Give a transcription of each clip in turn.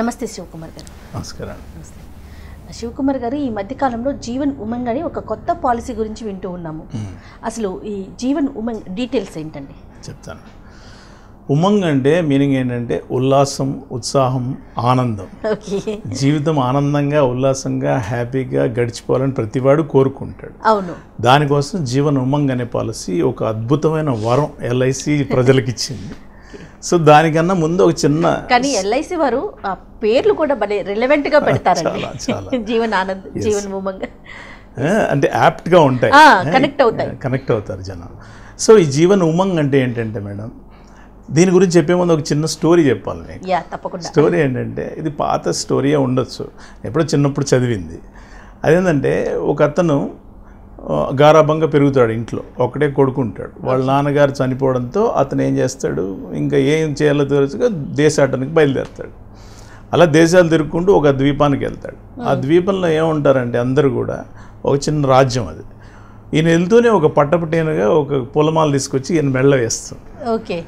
నమస్తే శివకుమార్ గారు. నమస్కారం. నమస్తే శివకుమార్ గారు. ఈ మధ్యకాలంలో జీవన్ ఉమంగ్ అని ఒక కొత్త పాలసీ గురించి వింటూ ఉన్నాము. అసలు ఈ జీవన్ ఉమంగ్ డీటెయిల్స్ ఏంటండి? చెప్తాను. ఉమంగ్ అంటే మీనింగ్ ఏంటంటే ఉల్లాసం, ఉత్సాహం, ఆనందం. జీవితం ఆనందంగా, ఉల్లాసంగా, హ్యాపీగా గడిచిపోవాలని ప్రతివాడు కోరుకుంటాడు. అవును. దానికోసం జీవన్ ఉమంగ్ అనే పాలసీ ఒక అద్భుతమైన వరం ఎల్ఐసి ప్రజలకు ఇచ్చింది. సో దానికన్నా ముందు ఒక చిన్న కానీ ఎల్ఐసి వారు ఆ పేర్లు కూడా భలే రిలవెంట్ గా పెడతారండి. జీవన్ ఆనంద్, జీవన్ ఉమంగ్ అంటే యాప్ట్గా ఉంటాయి, కనెక్ట్ అవుతారు జనాలు. సో ఈ జీవన్ ఉమంగ్ అంటే ఏంటంటే మేడం, దీని గురించి చెప్పే ముందు ఒక చిన్న స్టోరీ చెప్పాలి మీకు. తప్పకుండా. స్టోరీ ఏంటంటే ఇది పాత స్టోరీయే ఉండొచ్చు, ఎప్పుడో చిన్నప్పుడు చదివింది. అదేంటంటే ఒక అతను గారాబంగా పెరుగుతాడు, ఇంట్లో ఒకటే కొడుకుంటాడు. వాళ్ళ నాన్నగారు చనిపోవడంతో అతను ఏం చేస్తాడు, ఇంకా ఏం చేయాలో తెలుసుగా దేశాటనికి బయలుదేరుతాడు. అలా దేశాలు తిరుగుకుంటూ ఒక ద్వీపానికి వెళ్తాడు. ఆ ద్వీపంలో ఏముంటారంటే అందరూ కూడా ఒక చిన్న రాజ్యం అది. ఈయన వెళ్తూనే ఒక పట్టపట్టేనుగా ఒక పొలమాలు తీసుకొచ్చి ఈయన మెళ్ళ వేస్తుంది. ఓకే.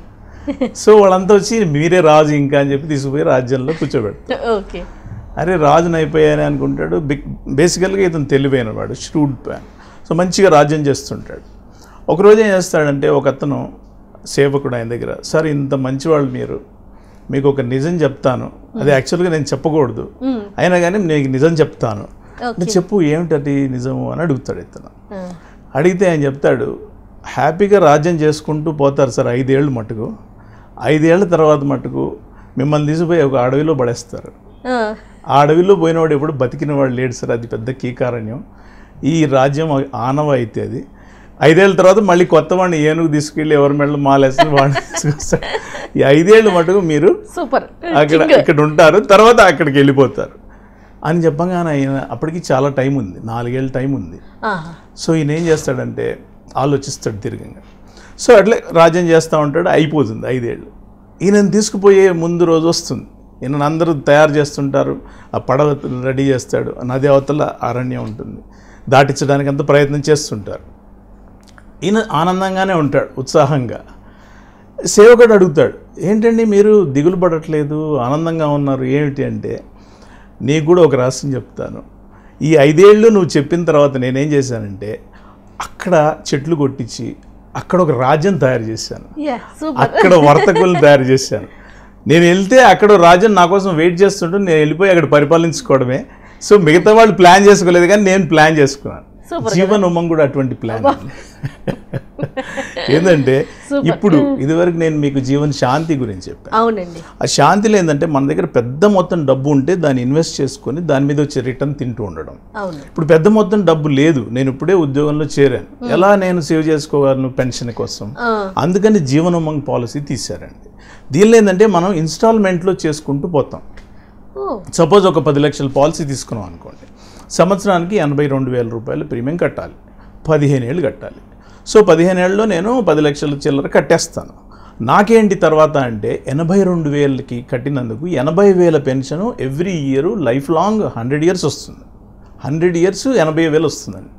సో వాళ్ళంతా వచ్చి మీరే రాజు ఇంకా అని చెప్పి తీసుకుపోయి రాజ్యంలో కూర్చోబెడతాడు. ఓకే. అరే రాజుని అయిపోయాని అనుకుంటాడు. బేసికల్గా ఇతను తెలివైన వాడు, ష్రూడ్ ప్లాన్. సో మంచిగా రాజ్యం చేస్తుంటాడు. ఒకరోజు ఏం చేస్తాడంటే ఒక అతను సేవకుడు ఆయన దగ్గర, సార్ ఇంత మంచివాళ్ళు మీరు, మీకు ఒక నిజం చెప్తాను, అది యాక్చువల్గా నేను చెప్పకూడదు, అయినా కానీ నీకు నిజం చెప్తాను, చెప్పు ఏమిటది నిజము అని అడుగుతాడు ఇతను. అడిగితే ఆయన చెప్తాడు, హ్యాపీగా రాజ్యం చేసుకుంటూ పోతారు సార్ 5 ఏళ్ళు మటుకు. 5 ఏళ్ల తర్వాత మటుకు మిమ్మల్ని తీసిపోయి ఒక అడవిలో పడేస్తారు. ఆ అడవిలో పోయినవాడు ఎప్పుడు బతికిన వాడు లేడు సార్, అది పెద్ద కీకారణ్యం. ఈ రాజ్యం ఆనవాయితీ అది. 5 ఏళ్ళ తర్వాత మళ్ళీ కొత్త వాడిని ఏనుగు తీసుకెళ్ళి ఎవరి మెడలు మాలేసి వాడిని తీసుకొస్తారు. ఈ 5 ఏళ్ళు మటుకు మీరు సూపర్ ఇక్కడ ఉంటారు, తర్వాత అక్కడికి వెళ్ళిపోతారు అని చెప్పగానే ఆయన అప్పటికి చాలా టైం ఉంది, 4 ఏళ్ళ టైం ఉంది. సో ఈయన ఏం చేస్తాడంటే ఆలోచిస్తాడు దీర్ఘంగా. సో అట్లే రాజ్యం చేస్తూ ఉంటాడు, అయిపోతుంది 5 ఏళ్ళు. ఈయనను తీసుకుపోయే ముందు రోజు వస్తుంది. ఈయనను అందరూ తయారు చేస్తుంటారు, ఆ పడవ రెడీ చేస్తాడు, నది అవతల అరణ్యం ఉంటుంది, దాటించడానికి అంత ప్రయత్నం చేస్తుంటారు. ఈయన ఆనందంగానే ఉంటాడు, ఉత్సాహంగా. సేవకుడు అడుగుతాడు, ఏంటండి మీరు దిగులు పడట్లేదు, ఆనందంగా ఉన్నారు ఏమిటి అంటే, నీకు కూడా ఒక రహస్యం చెప్తాను. ఈ 5 ఏళ్ళు నువ్వు చెప్పిన తర్వాత నేనేం చేశానంటే అక్కడ చెట్లు కొట్టించి అక్కడ ఒక రాజ్యం తయారు చేశాను, అక్కడ వర్తకులను తయారు చేశాను. నేను వెళ్తే అక్కడ రాజ్యం నా కోసం వెయిట్ చేస్తుంటే నేను వెళ్ళిపోయి అక్కడ పరిపాలించుకోవడమే. సో మిగతా వాళ్ళు ప్లాన్ చేసుకోలేదు కానీ నేను ప్లాన్ చేసుకున్నాను. జీవన్ ఉమంగ్ కూడా అటువంటి ప్లాన్. ఏంటంటే ఇప్పుడు ఇదివరకు నేను మీకు జీవన్ శాంతి గురించి చెప్పాను. అవునండి. ఆ శాంతిలో ఏంటంటే మన దగ్గర పెద్ద మొత్తం డబ్బు ఉంటే దాన్ని ఇన్వెస్ట్ చేసుకొని దాని మీద వచ్చే రిటర్న్ తింటూ ఉండడం. ఇప్పుడు పెద్ద మొత్తం డబ్బు లేదు, నేను ఇప్పుడే ఉద్యోగంలో చేరాను, ఎలా నేను సేవ్ చేసుకోగలను పెన్షన్ కోసం? అందుకని జీవన్ ఉమంగ్ పాలసీ తీశారండి. దీనిలో ఏంటంటే మనం ఇన్స్టాల్మెంట్లో చేసుకుంటూ పోతాం. సపోజ్ ఒక 10 లక్షల పాలసీ తీసుకున్నాం అనుకోండి, సంవత్సరానికి 82,000 రూపాయలు ప్రీమియం కట్టాలి, 15 ఏళ్ళు కట్టాలి. సో 15 ఏళ్ళలో నేను 10 లక్షల చిల్లర కట్టేస్తాను. నాకేంటి తర్వాత అంటే 82,000కి కట్టినందుకు 80,000 pension every year life long 100 years వస్తుంది. 100 ఇయర్స్ 80,000 వస్తుందండి.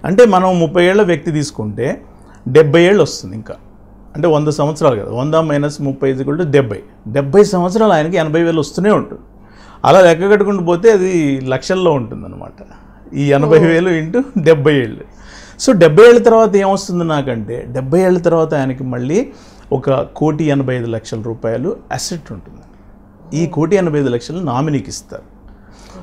అంటే మనం 30 ఏళ్ల వ్యక్తి తీసుకుంటే 70 ఏళ్ళు వస్తుంది. ఇంకా అంటే 100 సంవత్సరాలు కదా, 100 - 30 = 70. 70 సంవత్సరాలు ఆయనకి 80,000 వస్తూనే ఉంటుంది. అలా లెక్క కట్టుకుంటూ పోతే అది లక్షల్లో ఉంటుందన్నమాట. ఈ 80,000 ఇంటూ 70 ఏళ్ళు. సో 70 ఏళ్ళ తర్వాత ఏమొస్తుంది నాకంటే, 70 ఏళ్ళ తర్వాత ఆయనకి మళ్ళీ 1,85,00,000 రూపాయలు అసెట్ ఉంటుంది. ఈ 1,85,00,000 నామినీకి ఇస్తారు.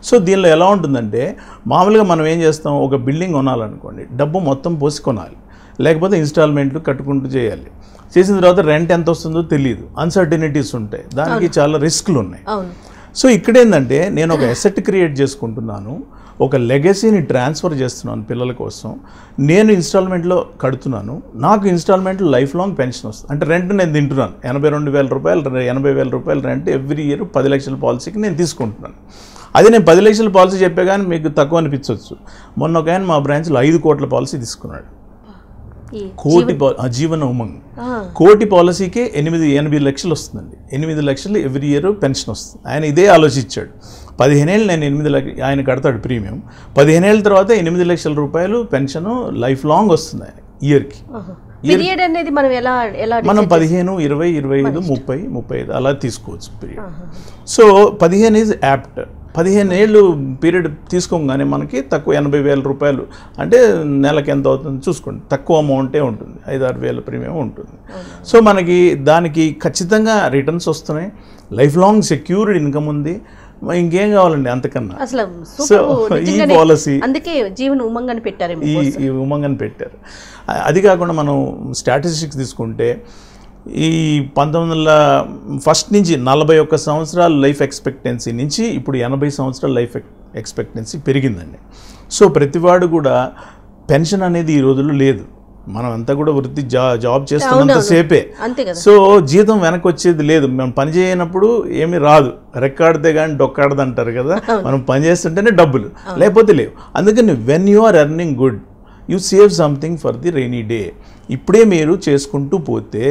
సో దీనిలో ఎలా ఉంటుందంటే, మామూలుగా మనం ఏం చేస్తాం, ఒక బిల్డింగ్ కొనాలనుకోండి, డబ్బు మొత్తం పోసి కొనాలి, లేకపోతే ఇన్స్టాల్మెంట్లు కట్టుకుంటూ చేయాలి. చేసిన తర్వాత రెంట్ ఎంత వస్తుందో తెలియదు, అన్సర్టనిటీస్ ఉంటాయి, దానికి చాలా రిస్క్లు ఉన్నాయి. సో ఇక్కడ ఏంటంటే నేను ఒక అసెట్ క్రియేట్ చేసుకుంటున్నాను, ఒక లెగసీని ట్రాన్స్ఫర్ చేస్తున్నాను పిల్లల కోసం. నేను ఇన్స్టాల్మెంట్లో కడుతున్నాను, నాకు ఇన్స్టాల్మెంట్లో లైఫ్ లాంగ్ పెన్షన్ వస్తుంది. అంటే రెంట్ నేను తింటున్నాను, 82,000 రూపాయలు, 80,000 రూపాయలు రెంట్ ఎవ్రీ ఇయర్ 10 లక్షల పాలసీకి నేను తీసుకుంటున్నాను. అదే నేను 10 లక్షల పాలసీ చెప్పే కానీ మీకు తక్కువ అనిపించవచ్చు. మొన్న ఒక ఆయన మా బ్రాంచ్లో 5 కోట్ల పాలసీ తీసుకున్నాడు. కోటి జీవన్ ఉమంగ్ కోటి పాలసీకే 8 లక్షలు వస్తుందండి. 8 లక్షలు ఎవ్రీ ఇయర్ పెన్షన్ వస్తుంది. ఆయన ఇదే ఆలోచించాడు. 15 ఏళ్ళు నేను 8 లక్షలు ఆయన కడతాడు ప్రీమియం, 15 ఏళ్ళ తర్వాత 8 లక్షల రూపాయలు పెన్షన్ లైఫ్ లాంగ్ వస్తుంది ఆయన ఇయర్కి. పీరియడ్ అనేది మనం ఎలా మనం 15, 20, 25, 30, 35 అలా తీసుకోవచ్చు పీరియడ్. So 15 is apt. 15 ఏళ్ళు పీరియడ్ తీసుకోగానే మనకి తక్కువ 80,000 రూపాయలు అంటే నెలకి ఎంత అవుతుంది చూసుకోండి, తక్కువ అమౌంటే ఉంటుంది, 5-6 వేల ప్రీమియం ఉంటుంది. సో మనకి దానికి ఖచ్చితంగా రిటర్న్స్ వస్తున్నాయి, లైఫ్ లాంగ్ సెక్యూర్డ్ ఇన్కమ్ ఉంది, ఇంకేం కావాలండి అంతకన్నా. అసలు సో ఈ పాలసీ అందుకే జీవన్ ఉమంగ్ అని పెట్టారు, ఈ ఉమంగ్ అని పెట్టారు. అది కాకుండా మనం స్టాటిస్టిక్స్ తీసుకుంటే ఈ 1901 నుంచి 41 సంవత్సరాల లైఫ్ ఎక్స్పెక్టెన్సీ నుంచి ఇప్పుడు 80 సంవత్సరాల లైఫ్ ఎక్స్పెక్టెన్సీ పెరిగిందండి. సో ప్రతివాడు కూడా పెన్షన్ అనేది ఈ రోజుల్లో లేదు, మనం అంతా కూడా వృత్తి జాబ్ చేస్తున్నంతసేపే. సో జీతం వెనక్కి వచ్చేది లేదు, మనం పని చేయనప్పుడు ఏమీ రాదు, రెక్కాడితే కానీ డొక్కాడదు అంటారు కదా, మనం పని చేస్తుంటేనే డబ్బులు, లేకపోతే లేవు. అందుకని when you are earning good you save something for the rainy day. ఇప్పుడే మీరు చేసుకుంటూ పోతే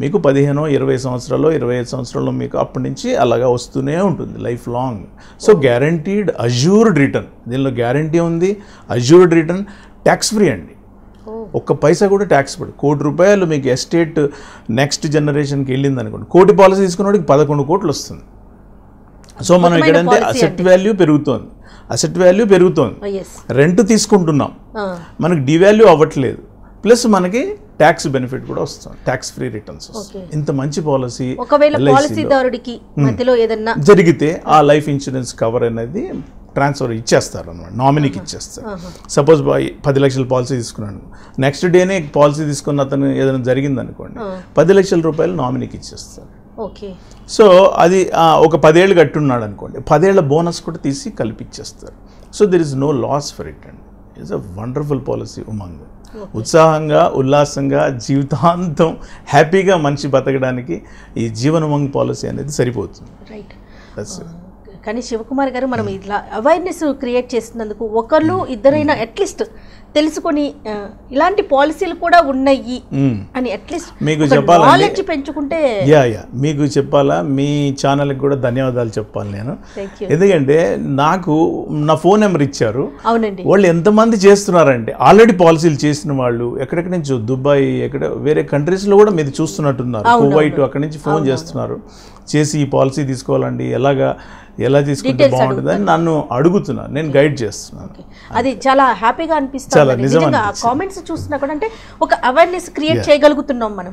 మీకు 15, 20 సంవత్సరాలు 25 సంవత్సరాల్లో మీకు అప్పటి నుంచి అలాగా వస్తూనే ఉంటుంది life long. So guaranteed assured return, దీనిలో గ్యారంటీ ఉంది, అజ్యూర్డ్ రిటర్న్, ట్యాక్స్ ఫ్రీ అండి, ఒక్క పైసా కూడా ట్యాక్స్ పడు. ₹1,00,00,000 మీకు ఎస్టేట్ నెక్స్ట్ జనరేషన్కి వెళ్ళింది అనుకోండి, కోటి పాలసీ తీసుకున్నవాడికి 11 కోట్లు వస్తుంది. సో మనం ఇక్కడంటే అసెట్ వాల్యూ పెరుగుతోంది, అసెట్ వాల్యూ పెరుగుతోంది, రెంట్ తీసుకుంటున్నాం, మనకి డివాల్యూ అవ్వట్లేదు, ప్లస్ మనకి ట్యాక్స్ బెనిఫిట్ కూడా వస్తుంది, ట్యాక్స్ ఫ్రీ రిటర్న్స్ వస్తుంది. ఇంత మంచి పాలసీ జరిగితే ఆ లైఫ్ ఇన్సూరెన్స్ కవర్ అనేది ట్రాన్స్ఫర్ ఇచ్చేస్తారు అన్నమాట, నామినీకి ఇచ్చేస్తారు. సపోజ్ 10 లక్షల పాలసీ తీసుకున్నాను, నెక్స్ట్ డేనే పాలసీ తీసుకున్న అతను ఏదైనా జరిగింది అనుకోండి, 10 లక్షల రూపాయలు నామినీకి ఇచ్చేస్తారు. సో అది ఒక 10 ఏళ్ళు కట్టున్నాడు అనుకోండి, 10 ఏళ్ల బోనస్ కూడా తీసి కలిపిచ్చేస్తారు. So there is no loss for it అండి. It's a wonderful policy Umang. ఉత్సాహంగా ఉల్లాసంగా జీవితాంతం హ్యాపీగా మనిషి బతకడానికి ఈ జీవన్ ఉమంగ్ పాలసీ అనేది సరిపోతుంది. రైట్. కానీ శివకుమార్ గారు, మనం ఇట్లా అవేర్నెస్ క్రియేట్ చేసినందుకు ఒకళ్ళు ఇద్దరైనా అట్లీస్ట్ తెలుసుకొని ఇలాంటి పాలసీలు కూడా ఉన్నాయి అని అట్లీస్ట్ మీకు చెప్పాలి, పెంచుకుంటే. మీకు చెప్పాలా, మీ ఛానల్కి కూడా ధన్యవాదాలు చెప్పాలి నేను, ఎందుకంటే నాకు నా ఫోన్ నెంబర్ ఇచ్చారు. అవునండి. వాళ్ళు ఎంతమంది చేస్తున్నారంటే ఆల్రెడీ పాలసీలు చేసిన వాళ్ళు ఎక్కడెక్కడి నుంచి, దుబాయ్ ఎక్కడ వేరే కంట్రీస్లో కూడా మీరు చూస్తున్నట్టున్నారు, కువైట్ అక్కడి నుంచి ఫోన్ చేస్తున్నారు, చేసి ఈ పాలసీ తీసుకోవాలండి, ఎలా తీసుకుంటే బాగుంటుంది అని నన్ను అడుగుతున్నారు, నేను గైడ్ చేస్తున్నాను. అది చాలా హ్యాపీగా అనిపిస్తుంది నిజంగా. కామెంట్స్ చూస్తున్నా కూడా అంటే ఒక అవేర్నెస్ క్రియేట్ చేయగలుగుతున్నాం మనం,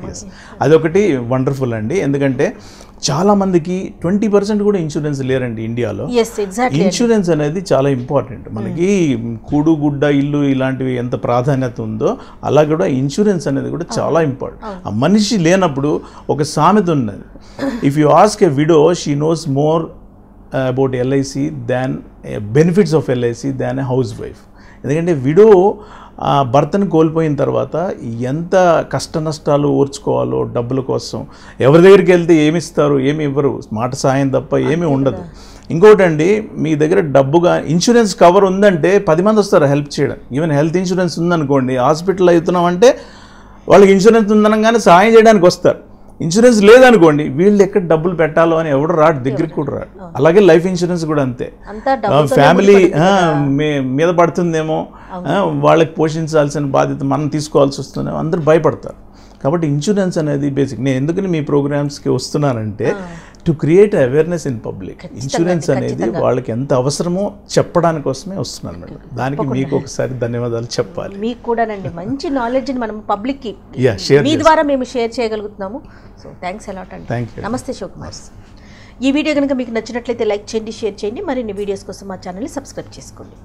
అదొకటి వండర్ఫుల్ అండి. ఎందుకంటే చాలా మందికి 20% కూడా ఇన్సూరెన్స్ లేరండి ఇండియాలో. ఇన్సూరెన్స్ అనేది చాలా ఇంపార్టెంట్ మనకి, కూడు గుడ్డ ఇల్లు ఇలాంటివి ఎంత ప్రాధాన్యత ఉందో అలా కూడా ఇన్సూరెన్స్ అనేది కూడా చాలా ఇంపార్టెంట్. ఆ మనిషి లేనప్పుడు ఒక సామెత ఉన్నది, if you ask a widow she knows more about LIC than benefits of LIC than a house wife. ఎందుకంటే విడో భర్తను కోల్పోయిన తర్వాత ఎంత కష్ట నష్టాలు ఓర్చుకోవాలో డబ్బుల కోసం, ఎవరి దగ్గరికి వెళ్తే ఏమి ఇస్తారు ఏమి ఇవ్వరు, మాట సాయం తప్ప ఏమీ ఉండదు. ఇంకోటండి, మీ దగ్గర డబ్బుగా ఇన్సూరెన్స్ కవర్ ఉందంటే 10 మంది వస్తారు హెల్ప్ చేయడం. ఈవెన్ హెల్త్ ఇన్సూరెన్స్ ఉందనుకోండి, హాస్పిటల్ అవుతున్నామంటే వాళ్ళకి ఇన్సూరెన్స్ ఉందనగానే సాయం చేయడానికి వస్తారు. ఇన్సూరెన్స్ లేదనుకోండి, వీళ్ళు ఎక్కడ డబ్బులు పెట్టాలో అని ఎవడు రాడు, దగ్గరికి కూడా రాడు. అలాగే లైఫ్ ఇన్సూరెన్స్ కూడా అంతే, ఫ్యామిలీ మీద పడుతుందేమో, వాళ్ళకి పోషించాల్సిన బాధ్యత మనం తీసుకోవాల్సి వస్తుందేమో, అందరూ భయపడతారు. కాబట్టి ఇన్సూరెన్స్ అనేది బేసిక్. నేను ఎందుకని మీ ప్రోగ్రామ్స్కి వస్తున్నానంటే to create awareness in public. Insurance అనేది వాళ్ళకి ఎంత అవసరమో చెప్పడానికి కోసమే వస్తున్నాను మేడం. దానికి మీకు ఒకసారి ధన్యవాదాలు చెప్పాలి. మీకు కూడానండి, మంచి నాలెడ్జ్ని మనం పబ్లిక్కి మీ ద్వారా మేము షేర్ చేయగలుగుతున్నాము. సో థ్యాంక్స్ అలాట్ అండి. నమస్తే శివకుమార్. ఈ వీడియో కనుక మీకు నచ్చినట్లయితే లైక్ చేయండి, షేర్ చేయండి. మరిన్ని వీడియోస్ కోసం మా ఛానల్ని సబ్స్క్రైబ్ చేసుకోండి.